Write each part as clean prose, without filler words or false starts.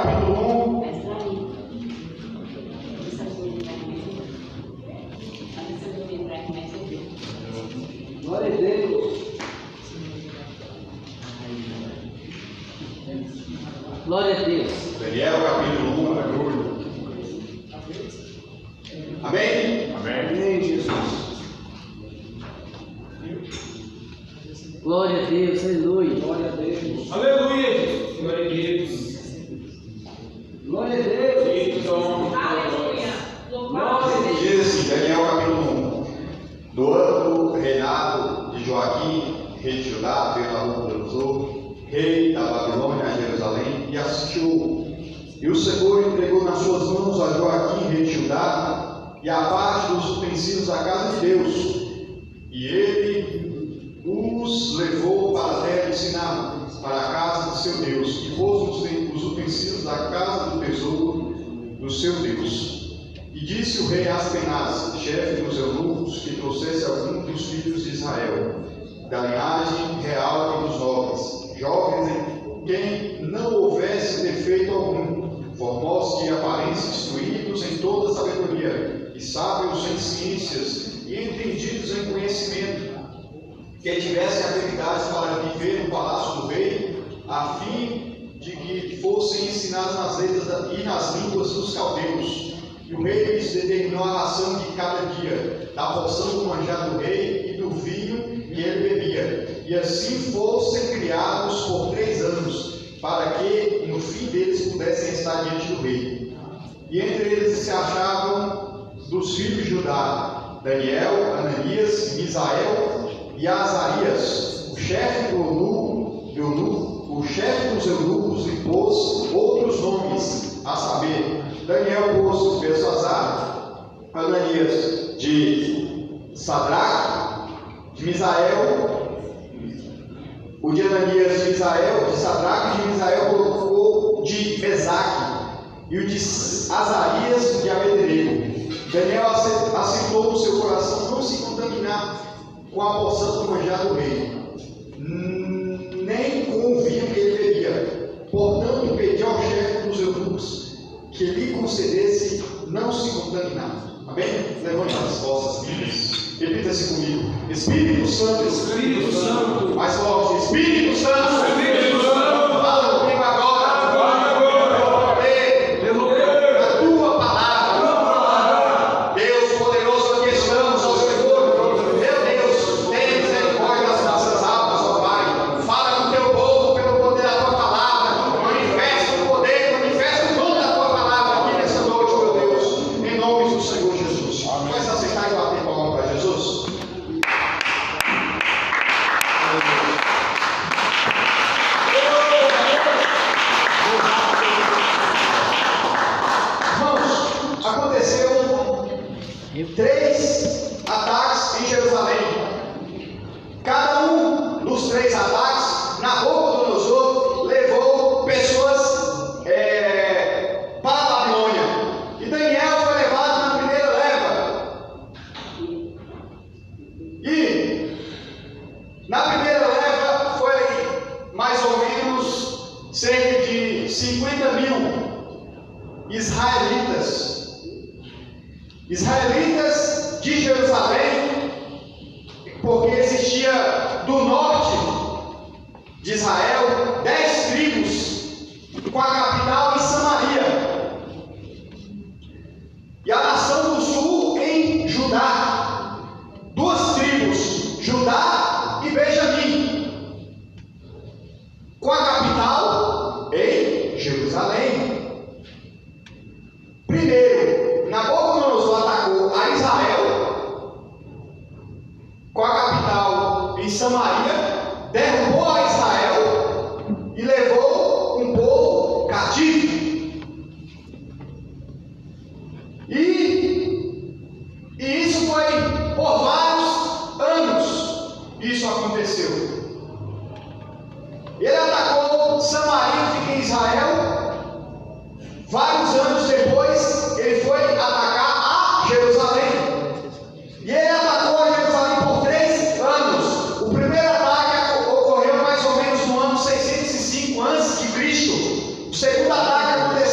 capítulo 1. Glória a Deus. Glória a Deus. Daniel, capítulo 1. Amém? Amém. Amém, Jesus. Glória a Deus, aleluia. Glória a Deus. Aleluia, Jesus. Glória a Deus. Glória a Deus. Aleluia. Louvado seja Diz assim, Daniel, capítulo 1. No ano do reinado de Joaquim, rei de Judá, veio Nabucodonosor, rei da Babilônia, a Jerusalém, e assistiu. E o Senhor entregou nas suas mãos a Joaquim, rei de Judá, e a parte dos utensílios da casa de Deus. E ele os levou para a terra de Siná, para a casa de seu Deus, e pôs os utensílios da casa do tesouro do seu Deus. E disse o rei Aspenaz, chefe dos eunucos, que trouxesse algum dos filhos de Israel, da linhagem real e dos nobres, jovens em quem não houvesse defeito algum, formosos de aparência, instruídos em toda sabedoria, e sábios em ciências, e entendidos em conhecimento, que tivessem habilidades para viver no palácio do rei, a fim de que fossem ensinados nas letras e nas línguas dos caldeus. E o rei lhes determinou a ração de cada dia, da porção do manjar do rei e do vinho que ele bebia. E assim fossem criados por 3 anos, para que no fim deles pudessem estar diante do rei. E entre eles se achavam dos filhos de Judá, Daniel, Ananias, Misael e Azarias. O chefe o chefe dos eunucos lhe pôs outros nomes, a saber, Daniel pôs Belsazar, Ananias de Sadraque, de Misael, o de Ananias de Misael, de Sadraque, de Misael colocou de Mesaque, e o de Azarias de Abednego. Daniel aceitou no seu coração não se contaminar com a porção do manjar do rei, nem com o vinho que ele bebia. Portanto, pediu ao chefe dos eunucos que lhe concedesse não se contaminar. Amém? Levante as vossas Bíblias. Repita-se comigo. Espírito Santo, Espírito Santo. mais forte. Espírito Santo, Espírito Santo. fala comigo agora. A tua palavra. Deus poderoso, aqui estamos ao Senhor. Meu Deus, tem misericórdia das nossas almas, ó Pai. Fala com o teu povo pelo poder da tua palavra. Manifesta o poder, manifesta o dom da tua palavra aqui nessa noite, meu Deus. Em nome do Senhor Jesus. Vamos aceitar e bater palma para Jesus. Irmãos, aconteceu 3 ataques em Jerusalém. Cada um dos 3 ataques, Nabucodonosor levou pessoas para a Babilônia. E Daniel foi levado na primeira leva. E na primeira leva foi mais ou menos cerca de 50 mil israelitas de Jerusalém, porque existia do norte de Israel 10 tribos, com a capital em Samaria, e a nação do sul em Judá, 2 tribos, Judá e Benjamim, com a capital em Jerusalém. Primeiro, Nabucodonosor atacou a Israel, com a capital em Samaria, derrubou a Israel e levou um povo cativo. E isso foi por vários anos. Isso aconteceu. Ele atacou Samaria, fica em Israel. Vários anos depois, ele foi atacar a Jerusalém. E ele atacou a Jerusalém por 3 anos. O primeiro ataque ocorreu mais ou menos no ano 605 a.C. O segundo ataque aconteceu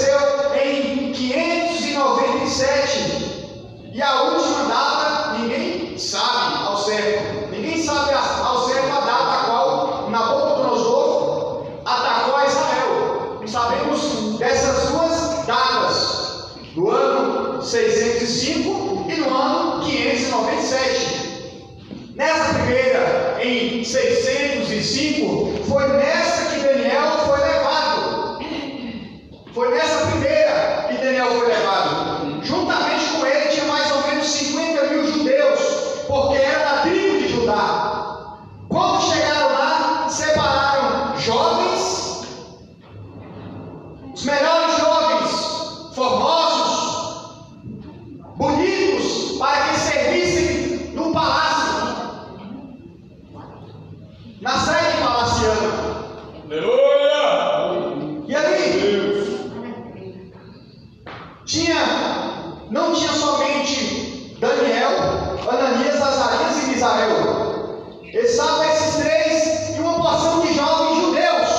405 e no ano 597. Nessa primeira, em 605, foi nessa que Daniel foi levado. Foi nessa primeira que Daniel foi levado. Juntamente com ele tinha mais ou menos 50 mil judeus, porque era da tribo de Judá. Quando chegaram lá, separaram jovens, os melhores jovens, formosos, bonitos, para que servissem no palácio, na sede palaciana. Aleluia! E ali não tinha somente Daniel, Ananias, Azarias e Misael. Estavam esses três e uma porção de jovens judeus.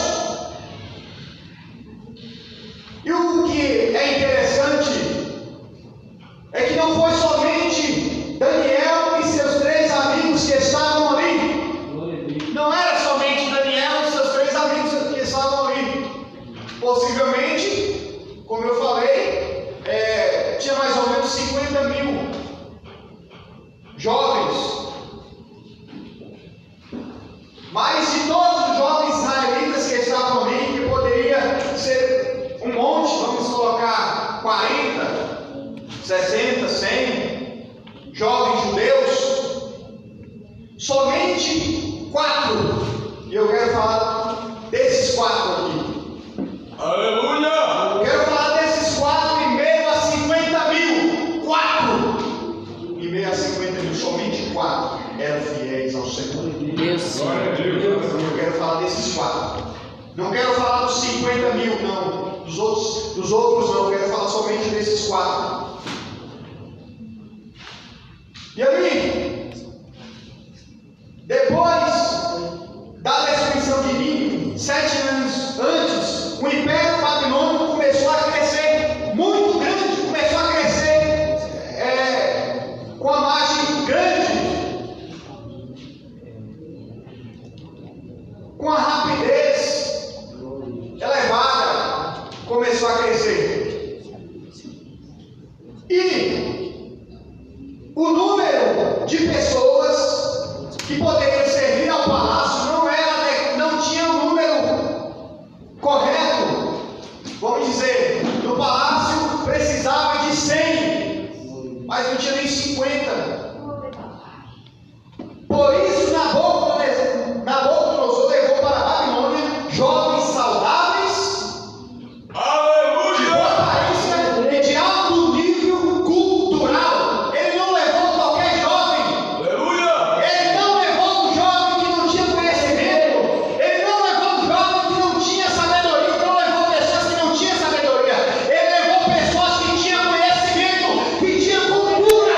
E o que é interessante é que não foi somente Daniel e seus três amigos que estavam ali. Não era somente Daniel e seus três amigos que estavam ali. Possivelmente, como eu falei, tinha mais ou menos 50 mil jovens. Mas de todos os jovens israelitas que estavam ali, que poderia ser um monte, vamos colocar 40, 60, 100 jovens judeus, somente 4, e eu quero falar desses 4 aqui. Aleluia! Quero falar desses 4 em meio a 50 mil. 4 em meio a 50 mil, somente 4 eram fiéis ao Senhor. Deus. Glória a Deus. Eu quero falar desses 4. Não quero falar dos 50 mil, não. Dos outros não. Eu quero falar somente desses 4. E aí, depois da destruição de Nínive, 7 anos antes, o Império Babilônico começou a crescer muito grande, começou a crescer com a margem grande, com a rapidez elevada, começou a crescer. E o número de pessoas que poderiam servir ao palácio não tinha um número correto. Vamos dizer, no palácio precisava de 100, mas não tinha nem 50. Por isso Nabucodonosor levou para a Babilônia jovens saudáveis, de boa aparência e de alto nível cultural. Ele não levou qualquer jovem. Aleluia! Ele não levou um jovem que não tinha conhecimento. Ele não levou um jovem que não tinha sabedoria. Ele não levou pessoas que não tinham sabedoria. Ele levou pessoas que tinham conhecimento, que tinham cultura.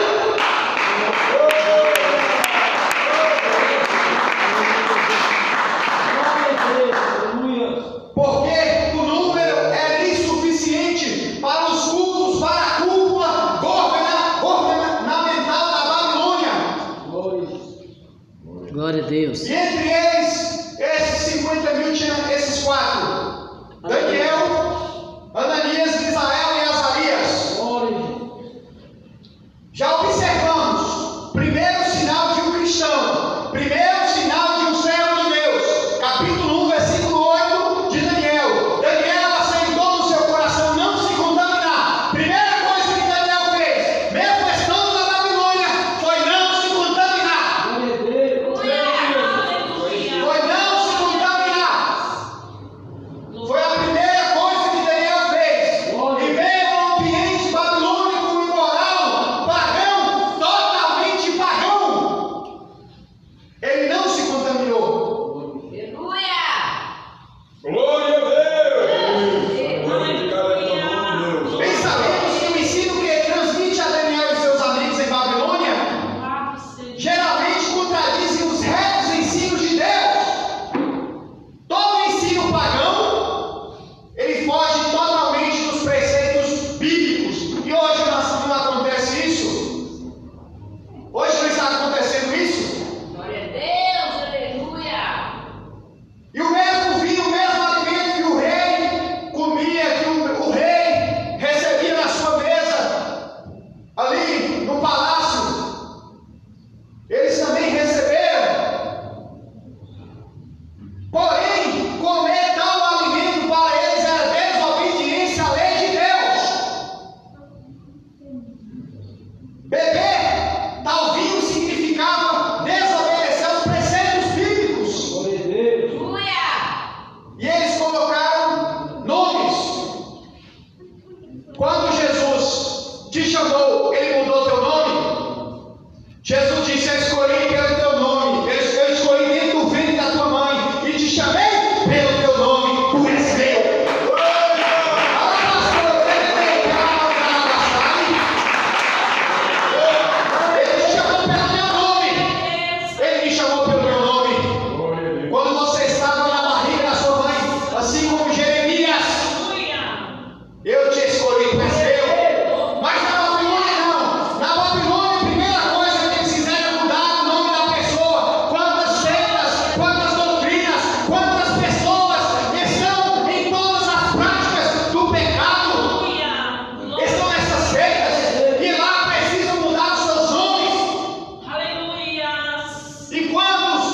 Porque o número era insuficiente para os cultos, para a cúpula governamental da Babilônia. Glória a Deus. E entre eles, esses 50 mil, tinham esses 4: Daniel, Ananias, Misael e Azarias. Já observamos, primeiro sinal de um cristão, primeiro sinal de um servo de Deus. Capítulo 1, versículo 8 de Daniel. Daniel aceitou no seu coração não se contaminar. Primeira coisa que Daniel fez, mesmo estando na Babilônia, foi não se contaminar. te chamou, Ele mudou teu nome? Jesus disse: eu escolhi pelo teu nome, eu escolhi dentro do ventre da tua mãe e te chamei pelo teu nome, tu és meu. Ele te chamou pelo teu nome. Ele me chamou pelo meu nome. Quando você estava na barriga da sua mãe, assim como Jeremias, eu te escolhi, tu és meu. Mas na Babilônia não. Na Babilônia, a primeira coisa que eles fizeram é mudar o nome da pessoa. Quantas seitas, quantas doutrinas, quantas pessoas estão em todas as práticas do pecado, estão nessas seitas e lá precisam mudar os seus nomes. E quantos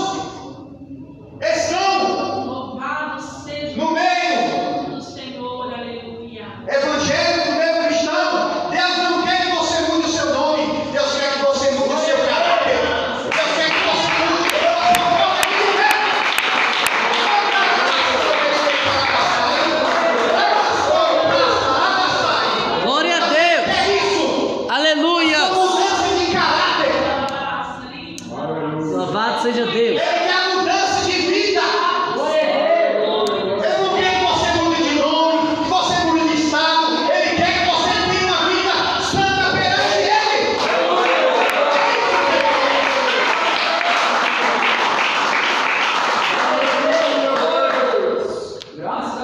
estão no meio evangélico, no meio cristão? Deus não quer que você mude o seu nome, Deus quer que você mude o seu caráter, Deus quer que você mude a sua forma de viver. Glória a Deus. É isso, Aleluia. mudança de caráter. Louvado seja Deus. Ele quer a mudança de vida. Ele não quer que você mude de nome, que você mude de estado. Ele quer que você tenha uma vida santa perante Ele.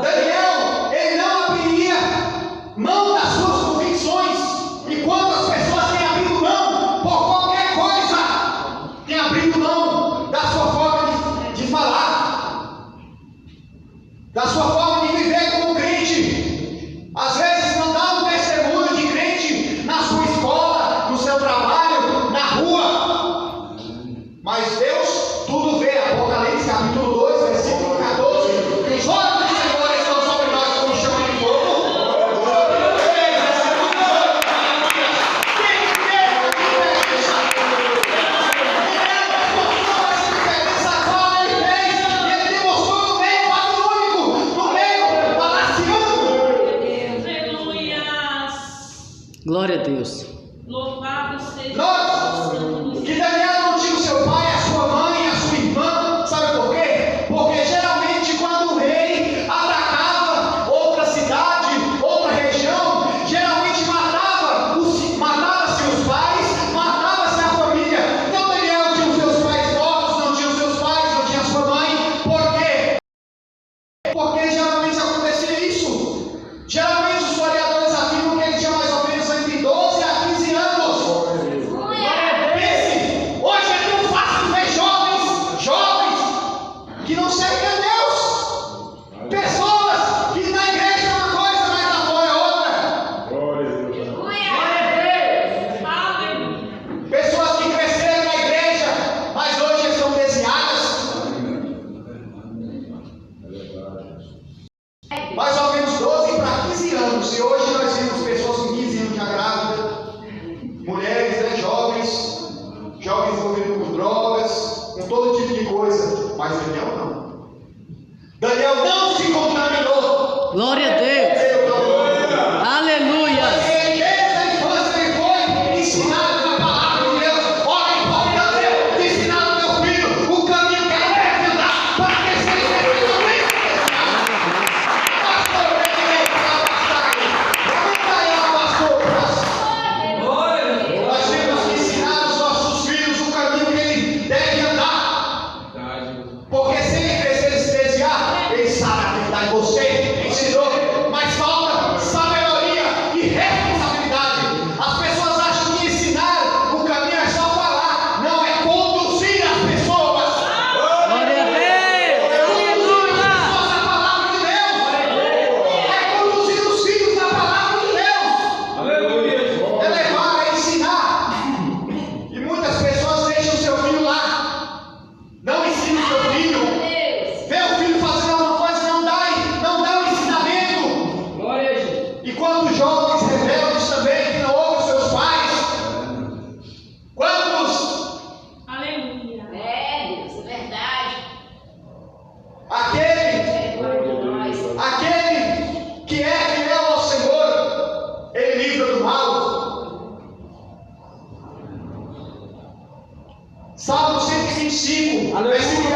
Daniel, ele não abriria mão das suas convicções. E quando as pessoas têm abrido mão por qualquer coisa, têm abrido mão da sua forma de falar, da sua forma de viver como crente. Às vezes não dá um testemunho de crente na sua escola, no seu trabalho, na rua. Mas Deus tudo vê. Apocalipse capítulo 2, versículo 14. Os olhos do Senhor estão sobre nós como chama de fogo. Ele demonstrou no meio babilônico, no meio palaciano. Glória a Deus. Louvado seja Nós, Deus. que Daniel não tinha o seu pai, a sua mãe, a sua irmã, sabe por quê? Porque geralmente quando o rei atacava outra cidade, outra região, geralmente matava-se os pais, matava-se a família. Então Daniel tinha os seus pais mortos, não tinha os seus pais, não tinha a sua mãe. Por quê? Porque geralmente acontecia isso. Geralmente os historiadores afirmam que ele tinha mais ou menos entre 12 a 15 anos. Pense, hoje é tão fácil ver jovens que não servem a Deus. Pessoas que na igreja é uma coisa, mas lá fora é outra. Pessoas que cresceram na igreja, mas hoje estão desviadas. Mais ou menos 12 para 15 anos. E hoje nós vemos pessoas com 15 anos já grávidas, mulheres, né, jovens envolvidos com drogas, com todo tipo de coisa. Mas Daniel não. Daniel não se contaminou. Glória a Deus. Aleluia. Ele, desde a infância, ele foi ensinado na palavra de Deus. Olha a importância de ensinar o teu filho o caminho que ele deve andar para que seja efetivamente pastor, nós temos que ensinar os nossos filhos o caminho que ele deve andar. Porque se ele crescer e se desviar, ele sabe acreditar em você, ensinou. Mas falta sabedoria e responsabilidade. As pessoas acham que ensinar o caminho é só falar, não, é conduzir as pessoas. Glória a Deus. Aleluia. A palavra de Deus é conduzir os filhos na palavra de Deus, é levar, é ensinar. E muitas pessoas deixam o seu filho lá, não ensinam o seu filho, vê o filho fazendo alguma coisa, não dá o ensinamento. Glória a Deus. E quantos jovens rebeldes também que não ouvem seus pais? Quantos? Aleluia. Deus, é verdade. Aquele que é fiel ao Senhor, ele livra do mal. 25, Aleluia. versículo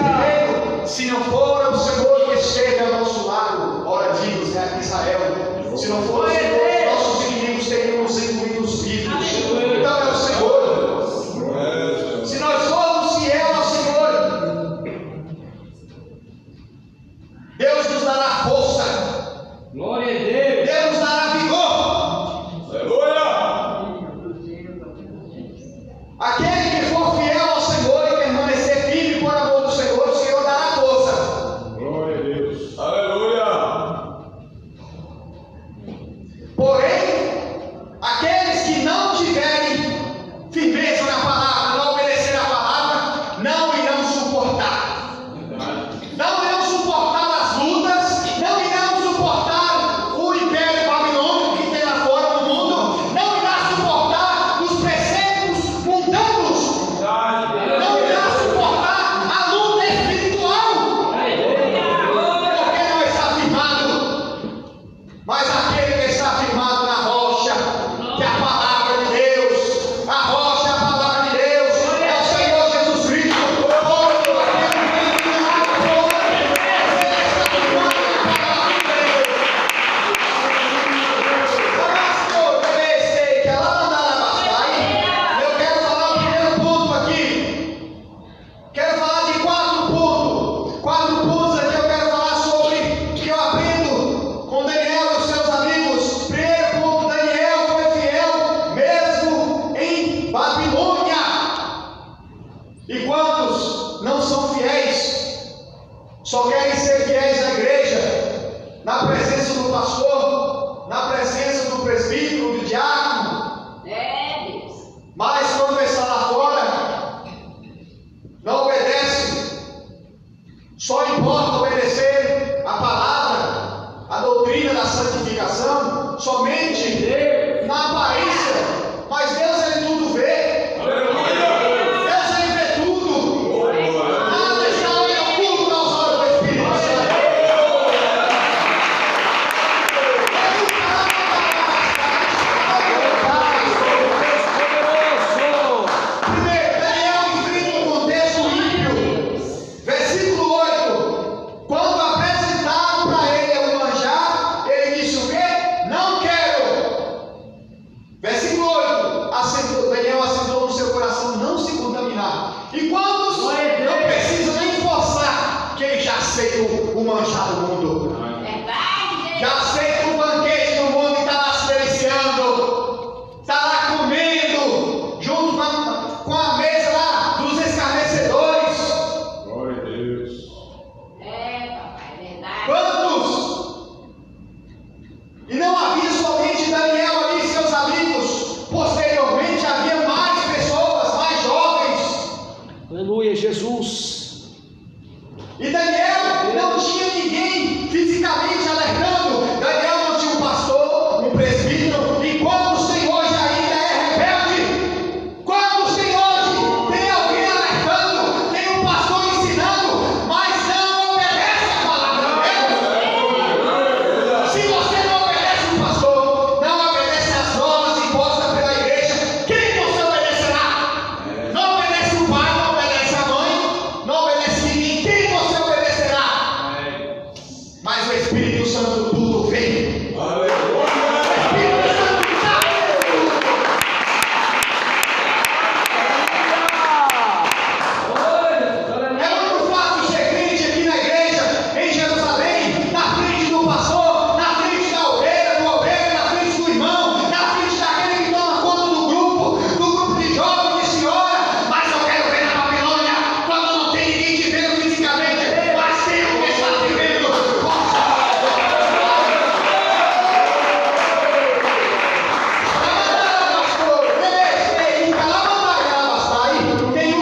1. Se não for o Senhor que esteja ao nosso lado, ora digo, Israel, se não for o Senhor, nossos inimigos teriam nos engolidos vivos. Então é o Senhor. Se nós formos fiel ao Senhor, Deus nos dará força. Glória a Deus. Deus nos dará vigor. Aleluia. Aquele que for fiel ao Senhor e permanecer firme por amor do Senhor, o Senhor dará força. Glória a Deus. Aleluia. Porém, aqueles que não tiverem firmeza na palavra, não obedecer a palavra, não irão suportar. Não irão suportar as lutas, não irão suportar o império babilônico que tem lá fora no mundo, não irá suportar os preceitos mundanos, não irá suportar a luta espiritual, porque não está firmado. Mas aquele que está firmado na rocha, que é a palavra de Deus, a rocha é a palavra de Deus, é o Senhor Jesus Cristo. Todo aquele que vem firmado na rocha, ele está firmado na palavra de Deus. Eu quero falar o primeiro ponto aqui. Quero falar de 4 pontos. 4 pontos aqui eu quero falar sobre que eu aprendo com Daniel e os seus amigos. Primeiro ponto, Daniel foi fiel mesmo em Babilônia. E quantos não são fiéis? Só querem ser fiéis na igreja, na presença do pastor, na presença do presbítero, do diácono. É, Deus. Mas quando está lá fora, não obedece. Só importa obedecer a palavra, a doutrina da santificação, somente na aparência. Mas Deus, Ele tudo vê. Deus, Ele vê tudo. Nada está em oculto aos olhos do Espírito Santo. Primeiro, Daniel enfrenta um contexto ímpio. Versículo 8. Quando apresentaram para ele o manjar, ele disse o quê? Não quero. Versículo 8. Daniel assentou no seu coração não se contaminar. E quantos não precisam nem forçar, que ele já aceita o manjar do mundo. Verdade, Deus. Já aceita o banquete do mundo e está lá se deliciando. Está lá comendo, junto com a mesa lá dos escarnecedores. Glória a Deus. É, papai, é verdade. Quantos? E não havia somente Daniel ali e seus amigos. Posteriormente havia mais pessoas, mais jovens. Aleluia, Jesus. E Daniel não tinha ninguém fisicamente alertando. Daniel não tinha um pastor, um presbítero. E quantos tem hoje ainda é rebelde? Quantos tem hoje? Tem alguém alertando, tem um pastor ensinando, mas não obedece a palavra de Deus. Se você não obedece o pastor, não obedece às normas impostas pela igreja, quem você obedecerá? Não obedece o pai, não obedece a mãe, não obedece ninguém, quem você obedecerá? Mas o Espírito Santo tudo vê. Aleluia. O Espírito Santo sabe tudo. É muito fácil ser crente aqui na igreja, em Jerusalém, na frente do pastor, na frente da ovelha, do obreiro, na frente do irmão, na frente daquele que toma conta do grupo de jovens, de senhora. Mas eu quero ver na Babilônia, quando não tem ninguém te vendo fisicamente, mas tem o que está te vendo. Tem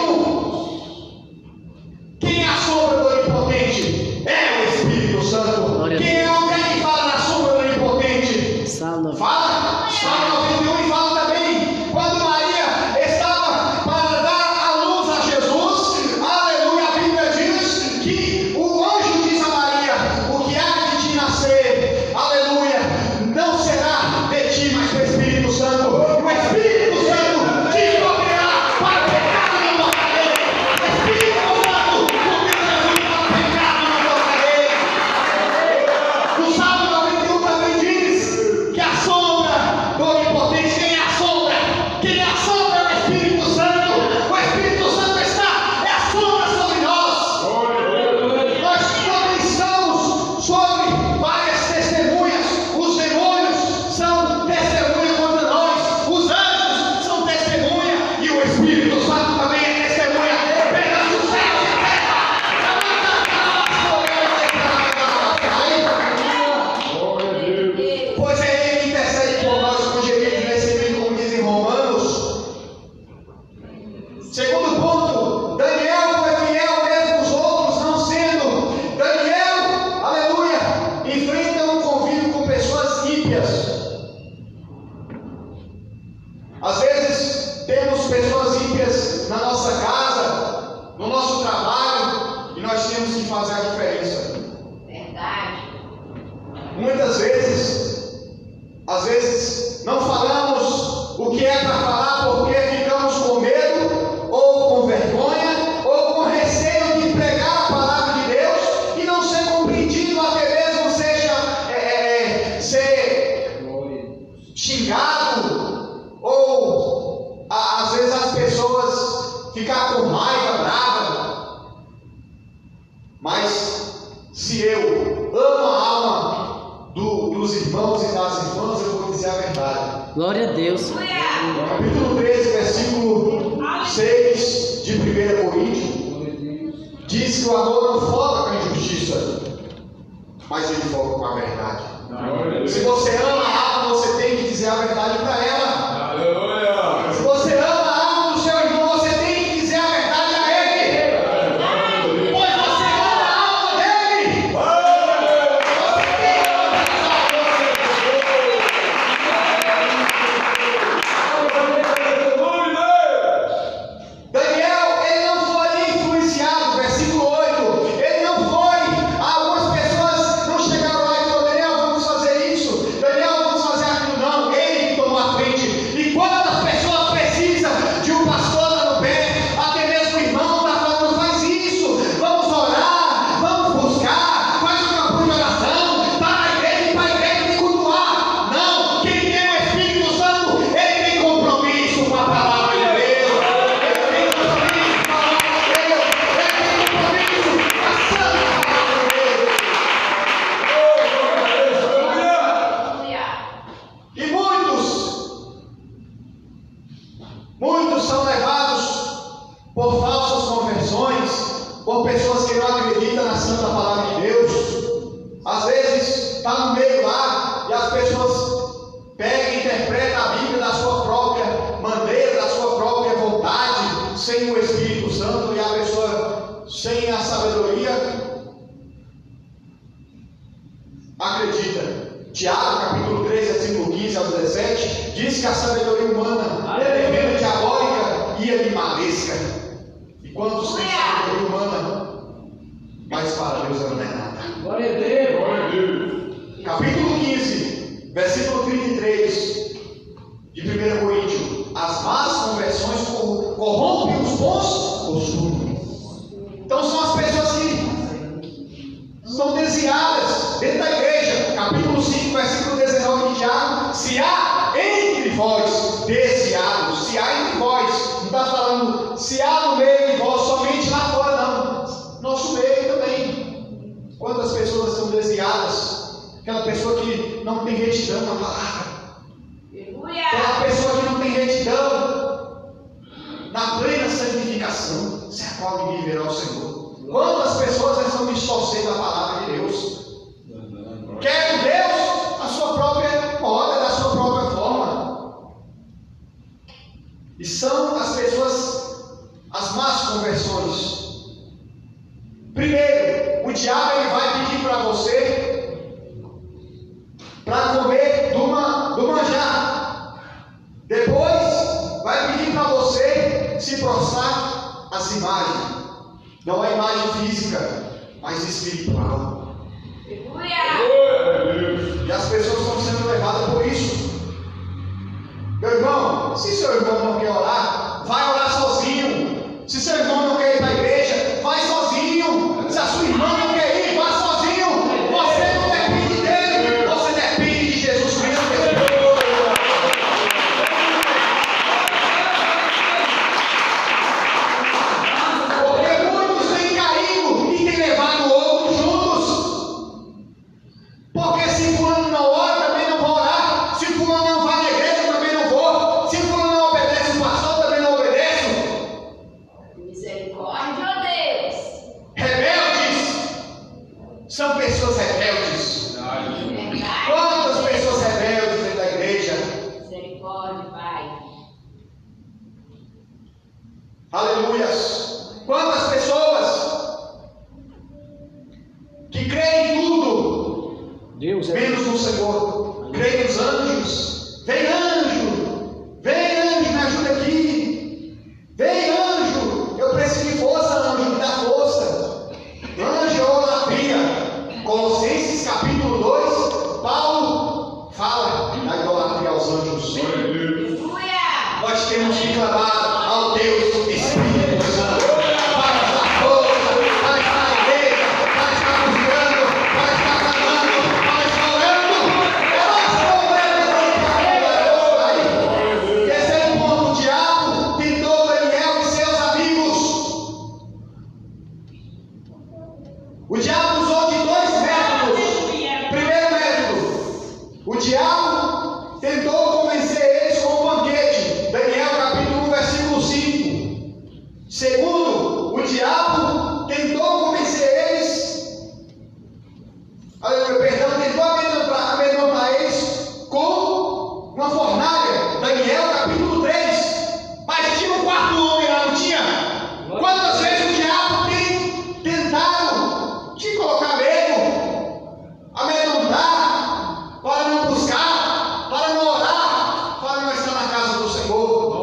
quem é a sombra do Onipotente? É o Espírito Santo. Glória a Quem é o que fala na sombra do Onipotente? Salve. Fala, Salmo 91 e fala também, quando Maria estava para dar a luz a Jesus, aleluia, a Bíblia diz que o anjo diz a Maria, o que há de te nascer, aleluia, não será de ti, mas do Espírito Santo, e o Espírito Santo te proverá para o pecado não morrer. O Espírito Às vezes não falamos o que é para falar porque ficamos com medo, ou com vergonha, ou com receio de pregar a palavra de Deus e não ser compreendido, até mesmo seja ser xingado, ou às vezes as pessoas ficar com raiva, brava. Mas se eu amo a alma dos irmãos e das irmãs, eu vou dizer a verdade. Glória a Deus. Capítulo 13, versículo 6 de 1 Coríntios, diz que o amor não foca com a injustiça, mas ele foca com a verdade. Se você ama a alma, você tem que dizer a verdade para ela. Aleluia. Se você ama a alma do seu irmão, você tem que dizer a verdade a ele. Pois você ama a alma dele. Você tem que amar a alma dele. Daniel, ele não foi influenciado, versículo 8. Ele não foi. Algumas pessoas não chegaram lá e falaram: Daniel, vamos fazer isso. Daniel, vamos fazer aquilo. Não, ele que tomou a frente. E quantas pessoas precisam de um pastor lá no pé? Até mesmo o irmão está falando: faz isso, vamos orar, vamos buscar, faz um campo de oração, para a igreja me cultuar. Não, quem tem o Espírito Santo, ele tem compromisso com a palavra de Deus. Ele tem compromisso com a palavra de Deus. Ele tem compromisso com a santa palavra de Deus. E muitos são levados por falsas conversões, por pessoas que não acreditam na santa palavra de Deus. Às vezes está no meio lá e as pessoas pegam e interpretam a Bíblia da sua própria maneira, da sua própria vontade, sem o Espírito Santo, e a pessoa sem a sabedoria acredita. Tiago, capítulo 3, versículo 15 ao 17, diz que a sabedoria humana é terreno diabólica e animalesca. E quantos têm sabedoria humana, mas para Deus ela não é nada. Glória a Deus. Glória a Deus. Capítulo 15, versículo 33 de 1 Coríntios: as más conversões corrompem os bons costumes. Então são as pessoas que são desviadas dentro da igreja. Capítulo 5, versículo 19 de Tiago: se há entre vós desviados, se há entre vós, não está falando se há no meio de vós, somente lá fora, não, nosso meio também. Quantas pessoas são desviadas? Aquela pessoa que não tem retidão na palavra, aquela pessoa que não tem retidão na plena santificação, sem a qual ninguém verá o Senhor. Quantas pessoas estão distorcendo a palavra de Deus? Querem Deus a sua própria moda, da sua própria forma. E são as pessoas, as más conversões. Primeiro, o diabo ele vai pedir para você para comer do manjar. Depois vai pedir para você se prostrar às imagens. Não é imagem física, mas espiritual. E as pessoas estão sendo levadas por isso. Meu irmão, se seu irmão não quer orar, vai orar sozinho. Se seu irmão não quer ir para a igreja, vai sozinho. Se a sua irmã não quer ir, vá sozinho. Você não depende dele, você depende de Jesus Cristo. Porque muitos têm caído e têm levado outros juntos. Porque se fulano não ora, também não vou orar. Se fulano não vai na igreja, também não vou. Se fulano não obedece o pastor, também não obedeço. Misericórdia, ó Deus. Rebeldes. São pessoas rebeldes. Verdade. Quantas pessoas rebeldes dentro da igreja? Misericórdia, Pai. Aleluias. Quantas pessoas que creem em tudo, Deus é menos no Senhor. Creem nos anjos. Vem anjo, me ajuda aqui. Vem anjo, eu preciso de força, anjo, me dá força. Anjo é idolatria. Colossenses capítulo 2, Paulo fala da aos anjos. Aleluia. Nós temos que clamar ao Deus Espírito Santo para nos dar força, para estar na igreja, para estar buscando, para estar clamando, para estar orando. Terceiro ponto: o diabo tentou Daniel e seus amigos. O diabo usou de dois métodos. Primeiro método: o diabo tentou convencer eles com o banquete. Daniel capítulo 1, versículo 5. Segundo, o diabo tentou convencer eles, tentou amedrontar eles com uma fornalha. Daniel capítulo 3. Mas tinha um quarto homem lá, não tinha? Quantas vezes o diabo tem tentado te colocar medo, amedrontar, para não buscar, para não orar, para não estar na casa do Senhor?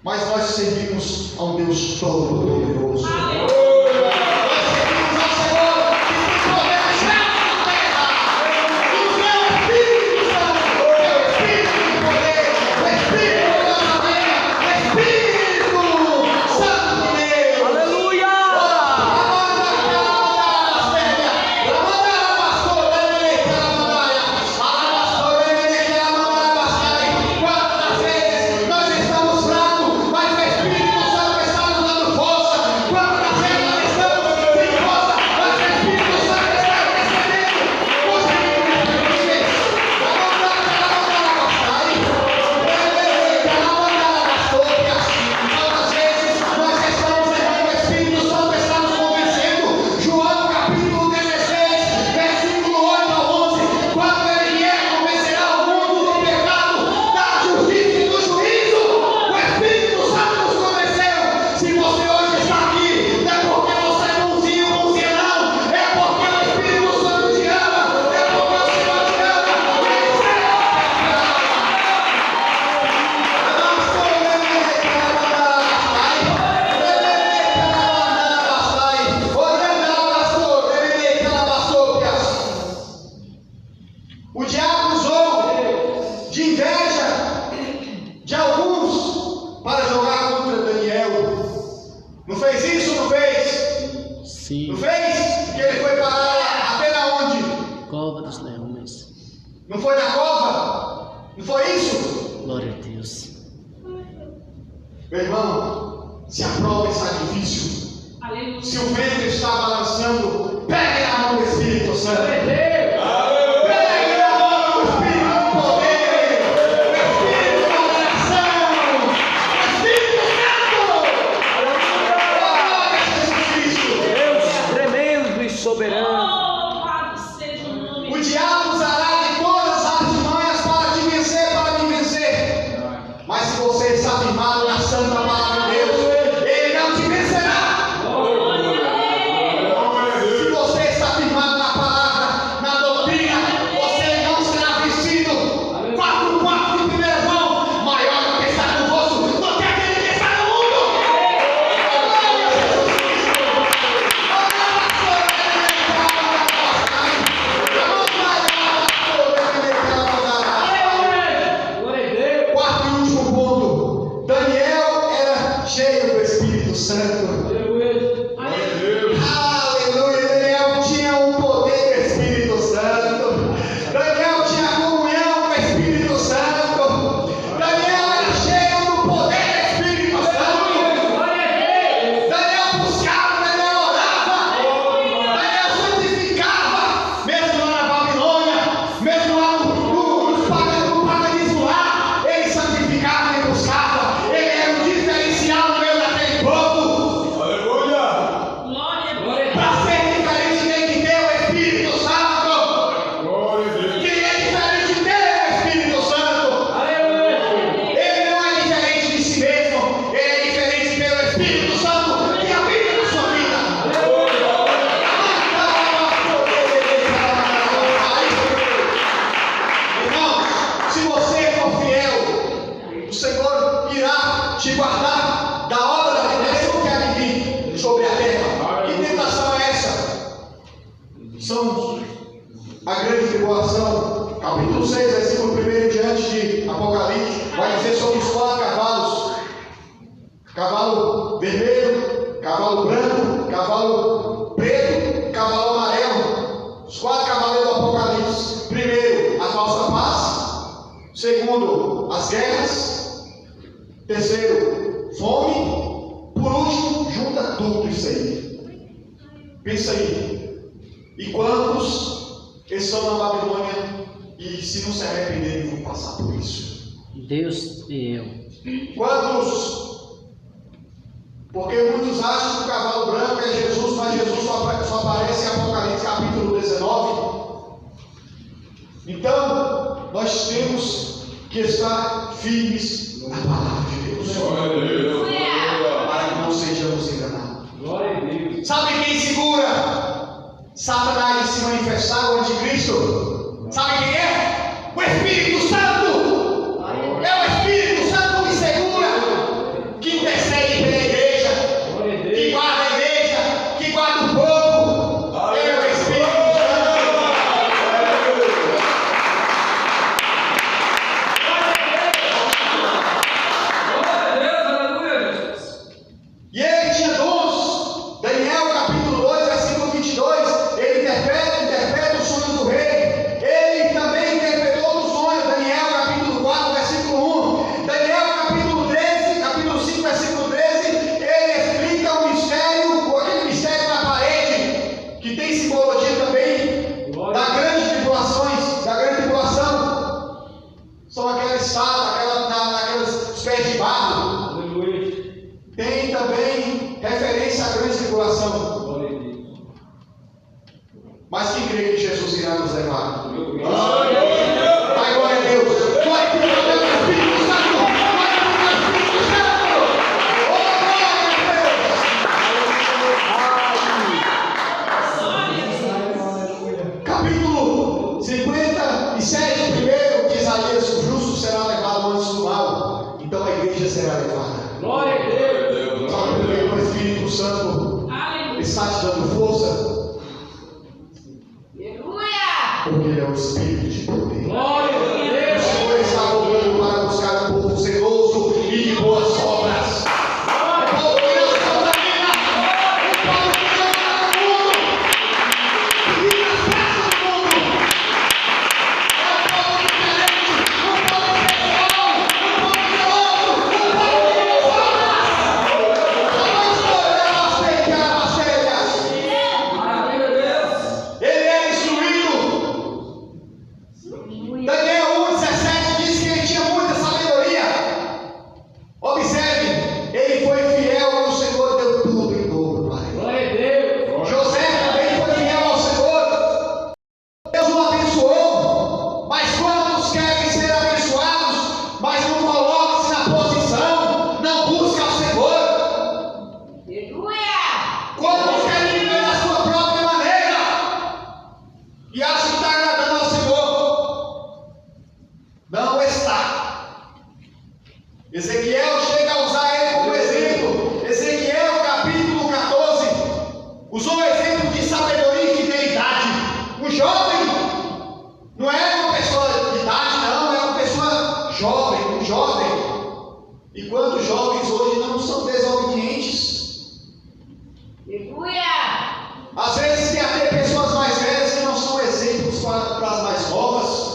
Mas nós servimos a um Deus Todo-Poderoso. Nós servimos ao Senhor que tem poder no céu e na terra. E o seu Espírito Santo, o Espírito de poder, o Espírito de sabedoria, o Espírito Santo de Deus. Aleluia! Quantas vezes nós estamos fracos, mas o Espírito Santo está nos dando força. Quantas vezes nós estamos sem força, mas o Espírito Santo está recebendo os Quantas vezes nós estamos errando, o Espírito Santo está nos convencendo. João capítulo 16, versículo 8 ao 11. Quando ele vier, convencerá o mundo do pecado, da justiça e do juízo. O Espírito Santo nos convenceu. Se você hoje está aqui, não é porque você é bonzinho ou bonzinha, não. É porque o Espírito Santo te ama. É porque o Senhor te ama. O diabo usou de inveja de alguns para jogar contra Daniel. Não fez isso? Não fez? Sim. Não fez? Que ele foi parar até na onde? Cova dos leões. Não foi na cova? Não foi isso? Glória a Deus. Meu irmão, se a prova está difícil, Aleluia. se o vento está balançando, pegue na mão do Espírito Santo. Pegue na mão do Espírito do poder, o Espírito da oração, o Espírito Santo. Glória a Jesus Cristo. Deus tremendo e soberano. Louvado seja o nome O diabo usará de todas as artimanhas para te vencer, para me vencer. Mas se você está firmado na santa palavra de Deus, ele não te vencerá. Se você está firmado na palavra, na doutrina, você não será vencido. 4 de primeira mão, maior do que está convosco, do que aquele que está no mundo. Glória a Jesus Cristo. Quarto e último ponto: Daniel era cheio do Espírito Santo. Aleluia! Daniel tinha o poder do Espírito Santo. Daniel tinha comunhão com o Espírito Santo. Daniel era cheio do poder do Espírito Santo. Daniel buscava, Daniel orava, Daniel santificava, mesmo lá na Babilônia, mesmo lá no paganismo lá, ele santificava e buscava. Ele era um diferencial no meio daquele povo. Aleluia! Glória a Para ser diferente tem que ter o Espírito Santo. Glória a Deus! Quem é diferente tem o Espírito Santo. Ele não é diferente de si mesmo. Ele é diferente pelo Espírito Santo que habita na sua vida. Irmãos, se você for fiel, o Senhor irá te guardar da obra da tentação que há de vir sobre a terra. Que tentação é essa? São a grande tribulação, capítulo 6, versículo 1. antes de Apocalipse, vai dizer sobre os 4 cavalos: cavalo vermelho, cavalo branco, cavalo preto, cavalo amarelo. Os 4 cavaleiros do Apocalipse: primeiro, a falsa paz; segundo, as guerras; terceiro, fome; por último, junta tudo isso aí. Pensa aí. E quantos estão na Babilônia e, se não se arrependerem, vão passar por isso? Deus e eu. Quantos? Porque muitos acham que o cavalo branco é Jesus, mas Jesus só aparece em Apocalipse capítulo 19. Então, nós temos que estar firmes na palavra de Deus, para que não sejamos enganados. Glória a Deus. Sabe quem segura Satanás de se manifestar, o anticristo? Sabe quem é? O Espírito Santo. É o Espírito Santo que segura, que intercede pela igreja, que guarda a igreja, que guarda o povo. É o Espírito Santo. Glória a Deus, aleluia, Jesus. E ele tinha dons. Daniel capítulo 2, versículo 22, ele interpreta o sonho do rei. Ele também interpretou o sonho. Daniel capítulo 4, versículo 1. Daniel capítulo 13, capítulo 5, versículo 13, ele explica o mistério, aquele mistério na parede, que tem simbologia também da grande tribulação. São aquelas estátuas, aqueles pés de barro. Aleluia. Tem também referência à grande tribulação. Glória a Deus. Mas quem crê que Jesus irá nos levar? Glória a Deus. Ai, glória a Deus! Glória a Deus, Espírito Santo! Glória a Deus, Espírito Santo! Oh, glória a Deus! Capítulo 57, primeiro, de Isaías: o justo será levado antes do mal. Então a igreja será levada. Glória a Deus. Sabe por que o Espírito Santo Aleluia. está te dando força? Aleluia. Porque ele é o Espírito de poder. Glória a O Deus. Senhor está voltando para buscar um povo zeloso e de boas obras. Um povo que não se contamina, um povo que não está no mundo, que vive nas festas do mundo. É um povo diferente, um povo especial, um povo zeloso, um povo de boas obras. Vamos orar as pequenas. Maravilha, Deus. Ele é instruído. Daniel 1,17 diz que ele tinha muita sabedoria. Observe, ele foi fiel ao Senhor, deu tudo em dobro para ele. Glória a Deus. José também foi fiel ao Senhor. Deus o abençoou. Mas quantos querem ser abençoados, mas não colocam-se na posição, não buscam o Senhor? Aleluia. Quantos querem viver da sua própria maneira e acham que está agradando ao Senhor? Não está. Ezequiel chega a usar ele como exemplo. Ezequiel capítulo 14 usou o exemplo de sabedoria e fidelidade. Um jovem não é uma pessoa de idade, não, é uma pessoa jovem, um jovem. E quantos jovens hoje não são desobedientes? Aleluia. Às vezes tem até pessoas mais velhas que não são exemplos para as mais novas.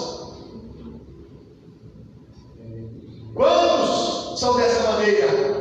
Quantos são dessa maneira?